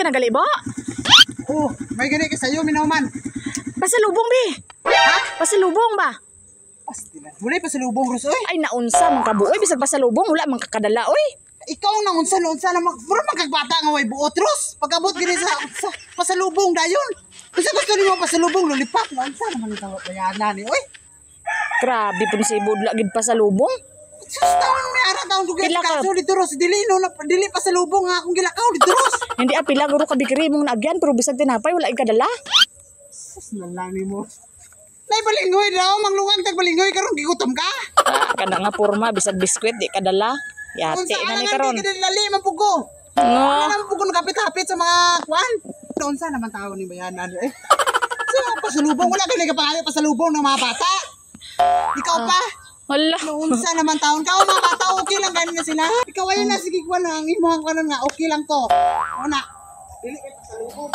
ka nagali ba? Oh, may gani ka sayo minaman. Pasalubong bi. Ha? Pasalubong ba? Pastilan. Wala pasalubong ros oy. Ay naunsa man kabuoy bisag pasalubong wala man kakadala oy. Ikaw ang unsa na puro magkagbata nga way buot ros. Pagabot gini sa pasalubong dayon. Kasi gusto nimo pasalubong lollipop na unsa naman itaw bayanan ni oy. Grabe pun si budla gid pasalubong. Sus taon may ara taon dugay kaso dito ros dili no dili pasalubong nga akong gilakaw dito ros. Hindi apila guro ka bikri mong naagyan pero bisag tinapay wala ikadala. Sus nalani mo. Nay balingoy daw manglungan tag balingoy karon gigutom ka. Kada nga porma bisag biskwit di kadala. Yate na ni karon. Unsa dali man pugo. Wala man pugo nakapit-hapit sa mga kwan. Unsa naman tao ni bayanan eh. So pasalubong wala kay nagapangayo pasalubong ng mga bata. Ikaw pa. Hala. Unsa naman taon ka mga bata okay lang ganin na sila. Ikaw ay na sige kwan ang imong kanon nga okay lang to. Una. Dili kay pasalubong.